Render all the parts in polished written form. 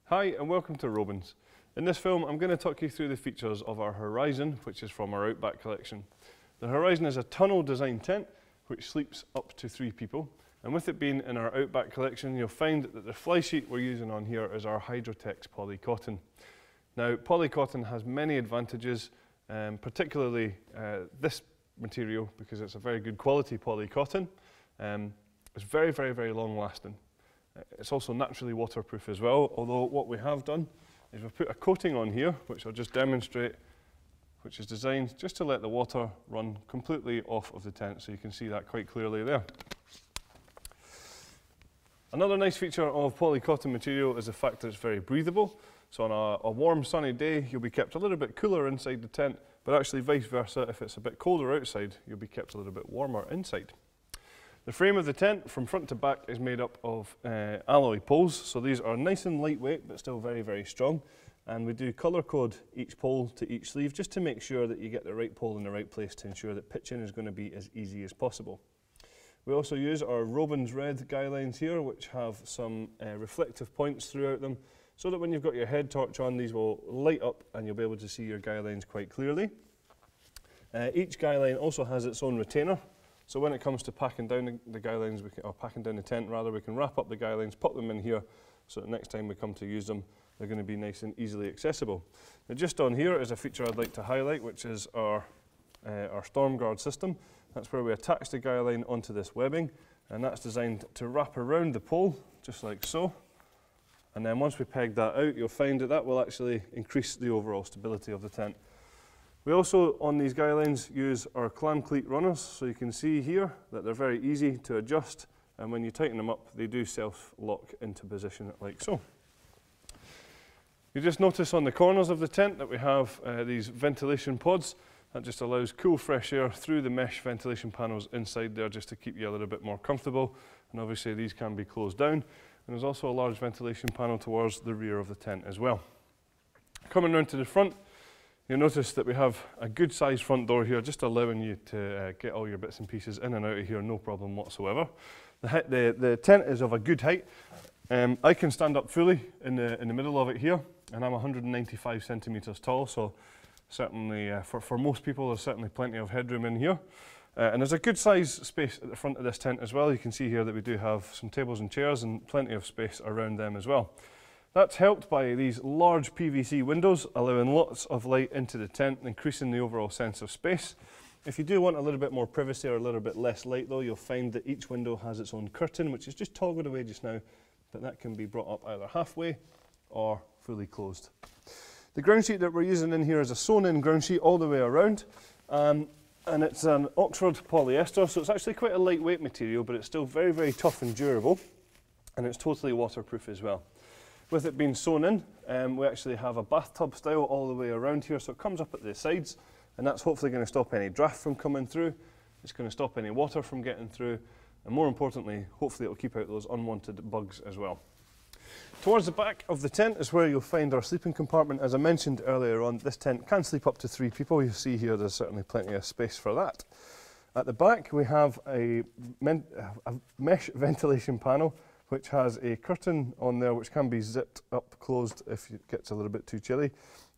Hi and welcome to Robens. In this film I'm going to talk you through the features of our Horizon, which is from our Outback collection. The Horizon is a tunnel design tent which sleeps up to 3 people, and with it being in our Outback collection you'll find that the fly sheet we're using on here is our Hydrotex polycotton. Now polycotton has many advantages, particularly this material, because it's a very good quality polycotton. It's very long lasting. It's also naturally waterproof as well, although what we have done is we've put a coating on here, which I'll just demonstrate, which is designed just to let the water run completely off of the tent, so you can see that quite clearly there. Another nice feature of polycotton material is the fact that it's very breathable. So on a warm sunny day you'll be kept a little bit cooler inside the tent, but actually vice versa, if it's a bit colder outside you'll be kept a little bit warmer inside. The frame of the tent from front to back is made up of alloy poles, so these are nice and lightweight but still very strong, and we do colour code each pole to each sleeve just to make sure that you get the right pole in the right place to ensure that pitching is going to be as easy as possible. We also use our Robens red guy lines here, which have some reflective points throughout them, so that when you've got your head torch on, these will light up and you'll be able to see your guy lines quite clearly. Each guy line also has its own retainer. So when it comes to packing down the guy lines, or packing down the tent rather, we can wrap up the guy lines, pop them in here, so that next time we come to use them, they're going to be nice and easily accessible. Now just on here is a feature I'd like to highlight, which is our storm guard system. That's where we attach the guy line onto this webbing, and that's designed to wrap around the pole, just like so. And then once we peg that out, you'll find that that will actually increase the overall stability of the tent. We also, on these guy lines, use our clam cleat runners, so you can see here that they're very easy to adjust, and when you tighten them up they do self-lock into position like so. You just notice on the corners of the tent that we have these ventilation pods. That just allows cool fresh air through the mesh ventilation panels inside there, just to keep you a little bit more comfortable, and obviously these can be closed down, and there's also a large ventilation panel towards the rear of the tent as well. Coming round to the front, you'll notice that we have a good sized front door here, just allowing you to get all your bits and pieces in and out of here, no problem whatsoever. The tent is of a good height. I can stand up fully in the middle of it here, and I'm 195 centimetres tall, so certainly for most people there's certainly plenty of headroom in here. And there's a good size space at the front of this tent as well. You can see here that we do have some tables and chairs and plenty of space around them as well. That's helped by these large PVC windows, allowing lots of light into the tent, increasing the overall sense of space. If you do want a little bit more privacy or a little bit less light though, you'll find that each window has its own curtain, which is just toggled away just now, but that can be brought up either halfway or fully closed. The ground sheet that we're using in here is a sewn-in ground sheet all the way around, and it's an Oxford polyester, so it's actually quite a lightweight material, but it's still very tough and durable, and it's totally waterproof as well. With it being sewn in, we actually have a bathtub style all the way around here, so it comes up at the sides, and that's hopefully going to stop any draft from coming through. It's going to stop any water from getting through, and more importantly, hopefully it'll keep out those unwanted bugs as well. Towards the back of the tent is where you'll find our sleeping compartment. As I mentioned earlier on, this tent can sleep up to 3 people. You'll see here there's certainly plenty of space for that. At the back we have a mesh ventilation panel, which has a curtain on there which can be zipped up closed if it gets a little bit too chilly,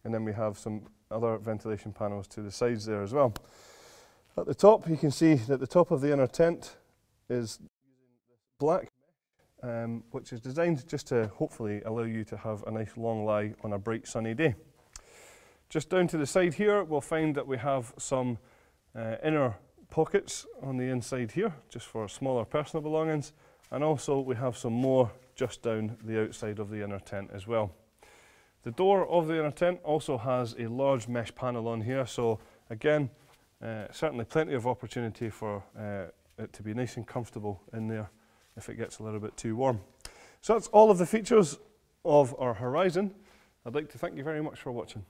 and then we have some other ventilation panels to the sides there as well. At the top you can see that the top of the inner tent is using this black mesh, which is designed just to hopefully allow you to have a nice long lie on a bright sunny day. Just down to the side here we'll find that we have some inner pockets on the inside here, just for smaller personal belongings. And also we have some more just down the outside of the inner tent as well. The door of the inner tent also has a large mesh panel on here, so again, certainly plenty of opportunity for it to be nice and comfortable in there if it gets a little bit too warm. So that's all of the features of our Horizon. I'd like to thank you very much for watching.